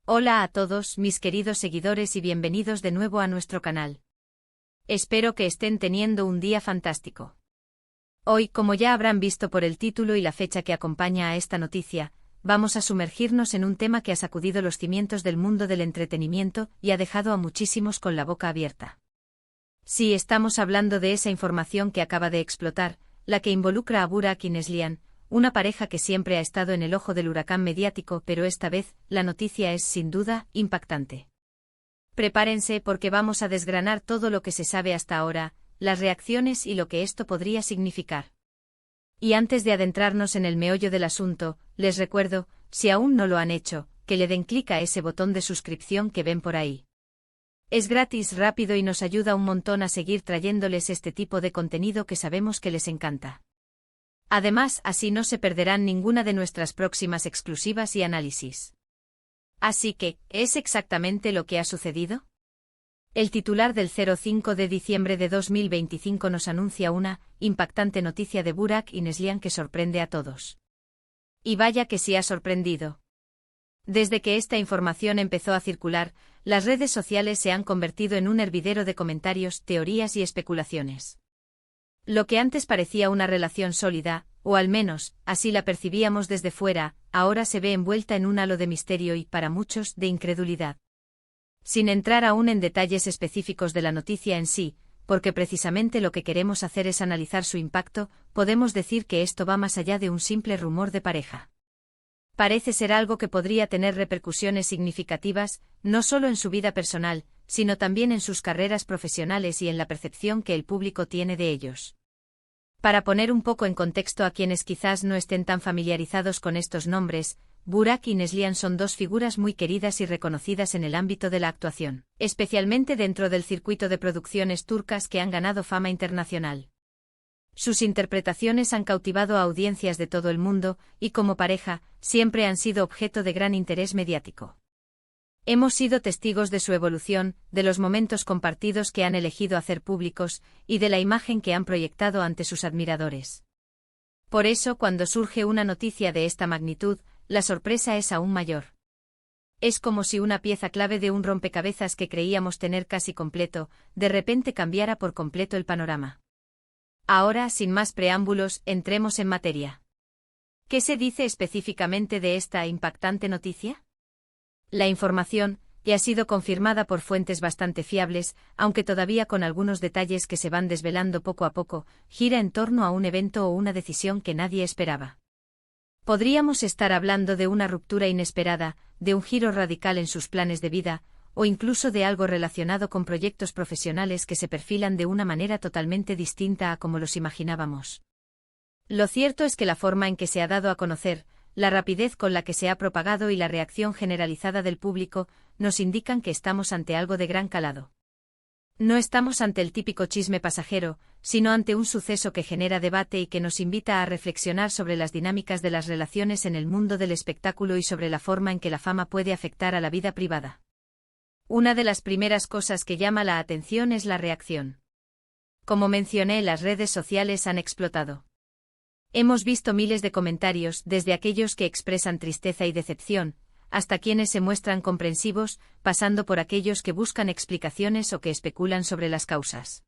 Hola a todos mis queridos seguidores y bienvenidos de nuevo a nuestro canal. Espero que estén teniendo un día fantástico. Hoy, como ya habrán visto por el título y la fecha que acompaña a esta noticia, vamos a sumergirnos en un tema que ha sacudido los cimientos del mundo del entretenimiento y ha dejado a muchísimos con la boca abierta. Sí, estamos hablando de esa información que acaba de explotar, la que involucra a Burak y Neslihan, una pareja que siempre ha estado en el ojo del huracán mediático, pero esta vez, la noticia es, sin duda, impactante. Prepárense porque vamos a desgranar todo lo que se sabe hasta ahora, las reacciones y lo que esto podría significar. Y antes de adentrarnos en el meollo del asunto, les recuerdo, si aún no lo han hecho, que le den clic a ese botón de suscripción que ven por ahí. Es gratis, rápido y nos ayuda un montón a seguir trayéndoles este tipo de contenido que sabemos que les encanta. Además, así no se perderán ninguna de nuestras próximas exclusivas y análisis. Así que, ¿es exactamente lo que ha sucedido? El titular del 05 de diciembre de 2025 nos anuncia una impactante noticia de Burak y Neslihan que sorprende a todos. Y vaya que sí ha sorprendido. Desde que esta información empezó a circular, las redes sociales se han convertido en un hervidero de comentarios, teorías y especulaciones. Lo que antes parecía una relación sólida, o al menos, así la percibíamos desde fuera, ahora se ve envuelta en un halo de misterio y, para muchos, de incredulidad. Sin entrar aún en detalles específicos de la noticia en sí, porque precisamente lo que queremos hacer es analizar su impacto, podemos decir que esto va más allá de un simple rumor de pareja. Parece ser algo que podría tener repercusiones significativas, no solo en su vida personal, sino también en sus carreras profesionales y en la percepción que el público tiene de ellos. Para poner un poco en contexto a quienes quizás no estén tan familiarizados con estos nombres, Burak y Neslihan son dos figuras muy queridas y reconocidas en el ámbito de la actuación, especialmente dentro del circuito de producciones turcas que han ganado fama internacional. Sus interpretaciones han cautivado a audiencias de todo el mundo, y como pareja, siempre han sido objeto de gran interés mediático. Hemos sido testigos de su evolución, de los momentos compartidos que han elegido hacer públicos, y de la imagen que han proyectado ante sus admiradores. Por eso, cuando surge una noticia de esta magnitud, la sorpresa es aún mayor. Es como si una pieza clave de un rompecabezas que creíamos tener casi completo, de repente cambiara por completo el panorama. Ahora, sin más preámbulos, entremos en materia. ¿Qué se dice específicamente de esta impactante noticia? La información, que ha sido confirmada por fuentes bastante fiables, aunque todavía con algunos detalles que se van desvelando poco a poco, gira en torno a un evento o una decisión que nadie esperaba. Podríamos estar hablando de una ruptura inesperada, de un giro radical en sus planes de vida, o incluso de algo relacionado con proyectos profesionales que se perfilan de una manera totalmente distinta a como los imaginábamos. Lo cierto es que la forma en que se ha dado a conocer, la rapidez con la que se ha propagado y la reacción generalizada del público, nos indican que estamos ante algo de gran calado. No estamos ante el típico chisme pasajero, sino ante un suceso que genera debate y que nos invita a reflexionar sobre las dinámicas de las relaciones en el mundo del espectáculo y sobre la forma en que la fama puede afectar a la vida privada. Una de las primeras cosas que llama la atención es la reacción. Como mencioné, las redes sociales han explotado. Hemos visto miles de comentarios, desde aquellos que expresan tristeza y decepción, hasta quienes se muestran comprensivos, pasando por aquellos que buscan explicaciones o que especulan sobre las causas.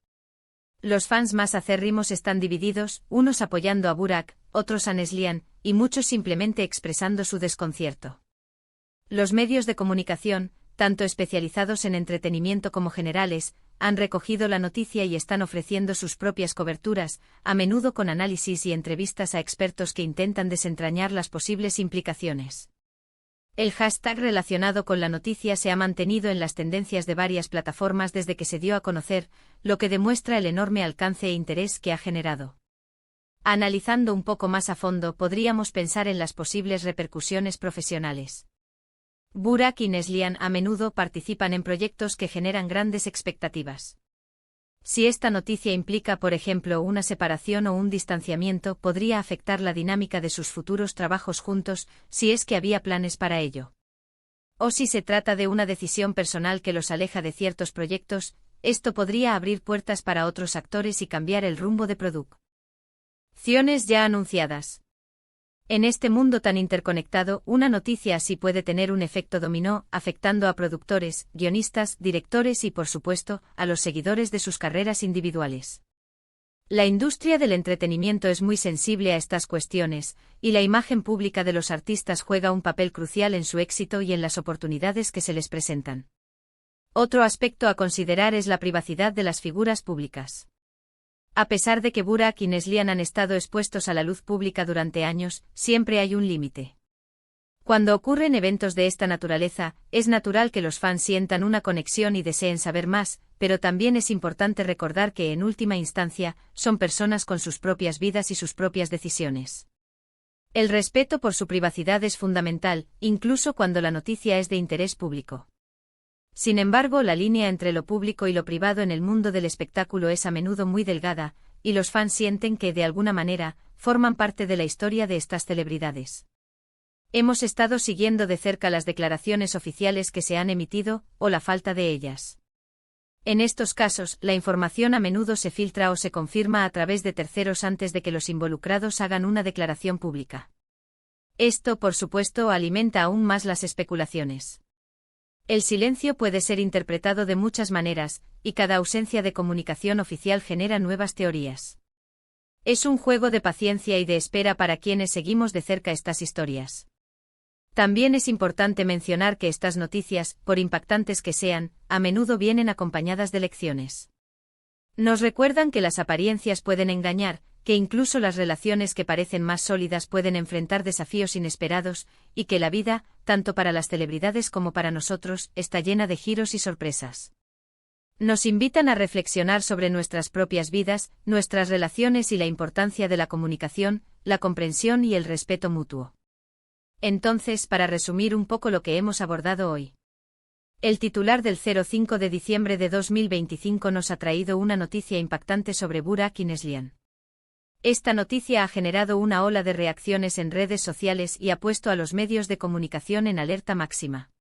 Los fans más acérrimos están divididos, unos apoyando a Burak, otros a Neslihan, y muchos simplemente expresando su desconcierto. Los medios de comunicación, tanto especializados en entretenimiento como generales, han recogido la noticia y están ofreciendo sus propias coberturas, a menudo con análisis y entrevistas a expertos que intentan desentrañar las posibles implicaciones. El hashtag relacionado con la noticia se ha mantenido en las tendencias de varias plataformas desde que se dio a conocer, lo que demuestra el enorme alcance e interés que ha generado. Analizando un poco más a fondo, podríamos pensar en las posibles repercusiones profesionales. Burak y Neslihan a menudo participan en proyectos que generan grandes expectativas. Si esta noticia implica, por ejemplo, una separación o un distanciamiento, podría afectar la dinámica de sus futuros trabajos juntos, si es que había planes para ello. O si se trata de una decisión personal que los aleja de ciertos proyectos, esto podría abrir puertas para otros actores y cambiar el rumbo de producciones ya anunciadas. En este mundo tan interconectado, una noticia así puede tener un efecto dominó, afectando a productores, guionistas, directores y, por supuesto, a los seguidores de sus carreras individuales. La industria del entretenimiento es muy sensible a estas cuestiones, y la imagen pública de los artistas juega un papel crucial en su éxito y en las oportunidades que se les presentan. Otro aspecto a considerar es la privacidad de las figuras públicas. A pesar de que Burak y Neslihan han estado expuestos a la luz pública durante años, siempre hay un límite. Cuando ocurren eventos de esta naturaleza, es natural que los fans sientan una conexión y deseen saber más, pero también es importante recordar que, en última instancia, son personas con sus propias vidas y sus propias decisiones. El respeto por su privacidad es fundamental, incluso cuando la noticia es de interés público. Sin embargo, la línea entre lo público y lo privado en el mundo del espectáculo es a menudo muy delgada, y los fans sienten que, de alguna manera, forman parte de la historia de estas celebridades. Hemos estado siguiendo de cerca las declaraciones oficiales que se han emitido, o la falta de ellas. En estos casos, la información a menudo se filtra o se confirma a través de terceros antes de que los involucrados hagan una declaración pública. Esto, por supuesto, alimenta aún más las especulaciones. El silencio puede ser interpretado de muchas maneras, y cada ausencia de comunicación oficial genera nuevas teorías. Es un juego de paciencia y de espera para quienes seguimos de cerca estas historias. También es importante mencionar que estas noticias, por impactantes que sean, a menudo vienen acompañadas de lecciones. Nos recuerdan que las apariencias pueden engañar, que incluso las relaciones que parecen más sólidas pueden enfrentar desafíos inesperados, y que la vida, tanto para las celebridades como para nosotros, está llena de giros y sorpresas. Nos invitan a reflexionar sobre nuestras propias vidas, nuestras relaciones y la importancia de la comunicación, la comprensión y el respeto mutuo. Entonces, para resumir un poco lo que hemos abordado hoy. El titular del 05 de diciembre de 2025 nos ha traído una noticia impactante sobre Burak y Neslihan. Esta noticia ha generado una ola de reacciones en redes sociales y ha puesto a los medios de comunicación en alerta máxima.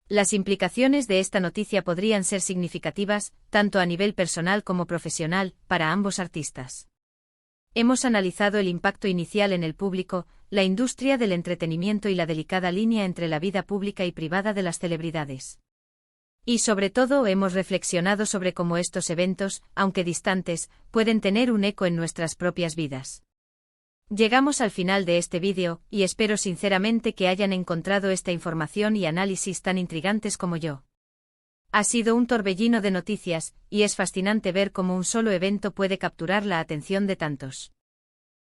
Las implicaciones de esta noticia podrían ser significativas, tanto a nivel personal como profesional, para ambos artistas. Hemos analizado el impacto inicial en el público, la industria del entretenimiento y la delicada línea entre la vida pública y privada de las celebridades. Y sobre todo hemos reflexionado sobre cómo estos eventos, aunque distantes, pueden tener un eco en nuestras propias vidas. Llegamos al final de este vídeo, y espero sinceramente que hayan encontrado esta información y análisis tan intrigantes como yo. Ha sido un torbellino de noticias, y es fascinante ver cómo un solo evento puede capturar la atención de tantos.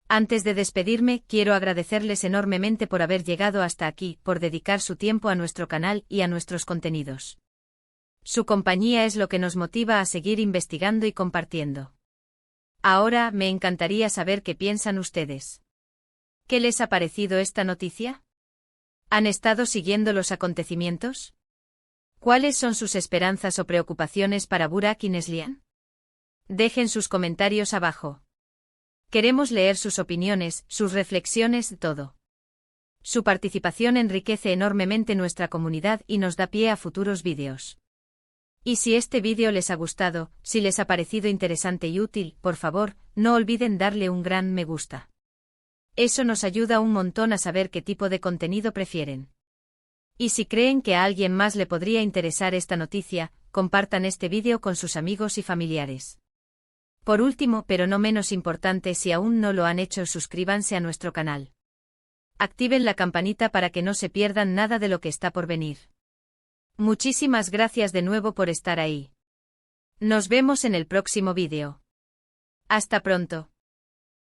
Antes de despedirme, quiero agradecerles enormemente por haber llegado hasta aquí, por dedicar su tiempo a nuestro canal y a nuestros contenidos. Su compañía es lo que nos motiva a seguir investigando y compartiendo. Ahora, me encantaría saber qué piensan ustedes. ¿Qué les ha parecido esta noticia? ¿Han estado siguiendo los acontecimientos? ¿Cuáles son sus esperanzas o preocupaciones para Burak y Neslihan? Dejen sus comentarios abajo. Queremos leer sus opiniones, sus reflexiones, todo. Su participación enriquece enormemente nuestra comunidad y nos da pie a futuros vídeos. Y si este vídeo les ha gustado, si les ha parecido interesante y útil, por favor, no olviden darle un gran me gusta. Eso nos ayuda un montón a saber qué tipo de contenido prefieren. Y si creen que a alguien más le podría interesar esta noticia, compartan este vídeo con sus amigos y familiares. Por último, pero no menos importante, si aún no lo han hecho, suscríbanse a nuestro canal. Activen la campanita para que no se pierdan nada de lo que está por venir. Muchísimas gracias de nuevo por estar ahí. Nos vemos en el próximo vídeo. Hasta pronto.